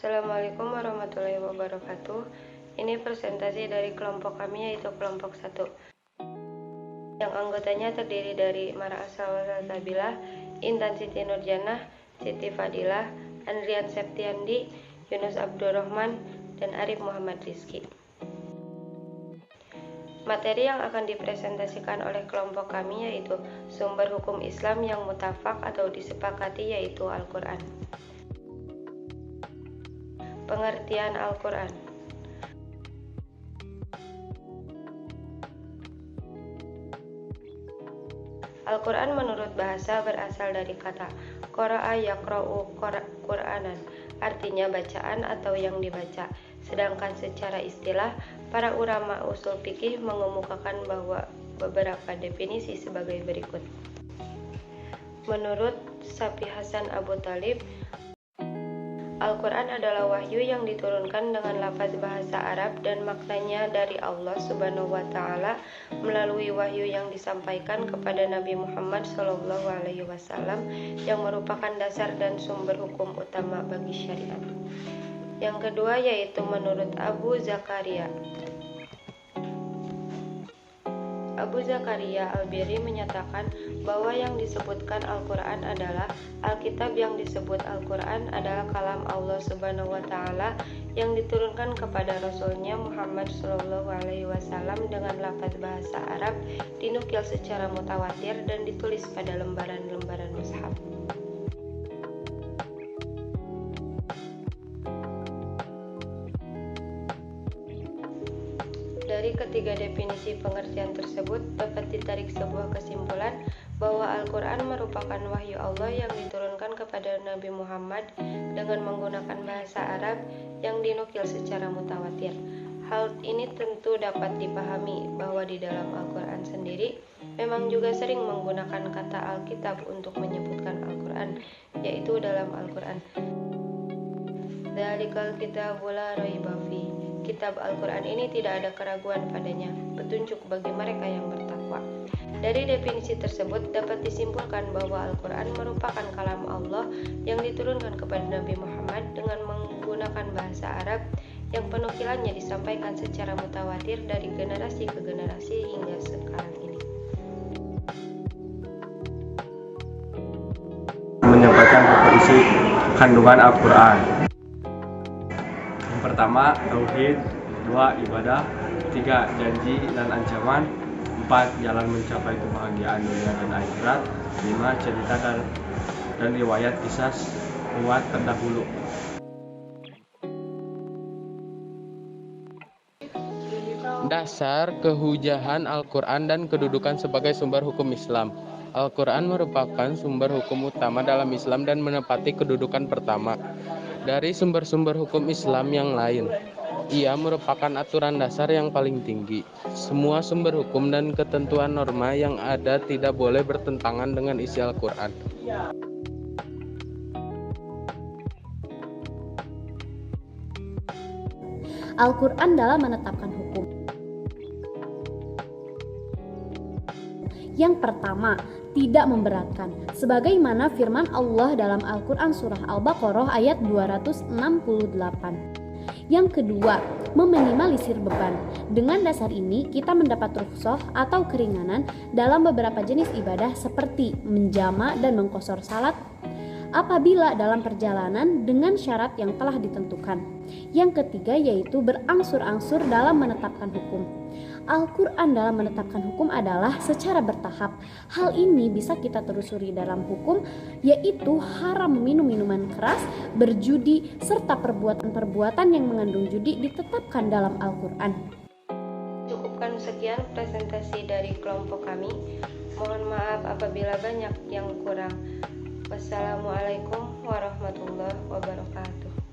Assalamualaikum warahmatullahi wabarakatuh. Ini presentasi dari kelompok kami, yaitu kelompok 1, yang anggotanya terdiri dari Mara Salsabila, Intan Siti Nurjanah, Siti Fadilah, Andrian Septiandi, Yunus Abdurrahman, dan Arif Muhammad Rizki. Materi yang akan dipresentasikan oleh kelompok kami yaitu sumber hukum Islam yang mutafak atau disepakati, yaitu Al-Quran. Pengertian Al-Quran. Al-Quran menurut bahasa berasal dari kata qara'a yaqra'u Qur'anan, artinya bacaan atau yang dibaca. Sedangkan secara istilah, para ulama usul fikih mengemukakan bahwa beberapa definisi sebagai berikut. Menurut Safi Hasan Abu Thalib, Al-Quran adalah wahyu yang diturunkan dengan lafaz bahasa Arab dan maknanya dari Allah Subhanahu wa Ta'ala melalui wahyu yang disampaikan kepada Nabi Muhammad SAW yang merupakan dasar dan sumber hukum utama bagi syariat. Yang kedua yaitu menurut Abu Zakaria. Abu Zakaria Al-Biri menyatakan bahwa yang disebutkan Al-Quran adalah Alkitab. Yang disebut Al-Quran adalah kalam Allah Subhanahu wa Ta'ala yang diturunkan kepada Rasulnya Muhammad SAW dengan lafaz bahasa Arab, dinukil secara mutawatir dan ditulis pada lembaran-lembaran mushaf. Dari ketiga definisi pengertian tersebut dapat ditarik sebuah kesimpulan bahwa Al-Quran merupakan wahyu Allah yang diturunkan kepada Nabi Muhammad dengan menggunakan bahasa Arab yang dinukil secara mutawatir. Hal ini tentu dapat dipahami bahwa di dalam Al-Quran sendiri memang juga sering menggunakan kata Alkitab untuk menyebutkan Al-Quran, yaitu dalam Al-Quran. Dzalikal kitabu la raiba fihi. Kitab Al-Quran ini tidak ada keraguan padanya, petunjuk bagi mereka yang bertakwa. Dari definisi tersebut dapat disimpulkan bahwa Al-Quran merupakan kalam Allah yang diturunkan kepada Nabi Muhammad dengan menggunakan bahasa Arab yang penukilannya disampaikan secara mutawatir dari generasi ke generasi hingga sekarang ini. Menyampaikan isi kandungan Al-Quran. Pertama, tauhid. 2, ibadah. 3, janji dan ancaman. 4, jalan mencapai kebahagiaan dunia dan akhirat. 5, cerita dan riwayat kisah umat terdahulu. Dasar kehujahan Al-Quran dan kedudukan sebagai sumber hukum Islam. Al-Quran merupakan sumber hukum utama dalam Islam dan menempati kedudukan pertama dari sumber-sumber hukum Islam yang lain. Ia merupakan aturan dasar yang paling tinggi. Semua sumber hukum dan ketentuan norma yang ada tidak boleh bertentangan dengan isi Al-Quran. Al-Quran dalam menetapkan hukum. Yang pertama, tidak memberatkan, sebagaimana firman Allah dalam Al-Quran surah Al-Baqarah ayat 268. Yang kedua, meminimalisir beban. Dengan dasar ini, kita mendapat rukhsah atau keringanan dalam beberapa jenis ibadah seperti menjama dan mengqosor salat apabila dalam perjalanan dengan syarat yang telah ditentukan. Yang ketiga yaitu berangsur-angsur dalam menetapkan hukum. Al-Quran dalam menetapkan hukum adalah secara bertahap. Hal ini bisa kita telusuri dalam hukum, yaitu haram meminum minuman keras, berjudi, serta perbuatan-perbuatan yang mengandung judi ditetapkan dalam Al-Quran. Cukupkan sekian presentasi dari kelompok kami. Mohon maaf apabila banyak yang kurang. Wassalamualaikum warahmatullahi wabarakatuh.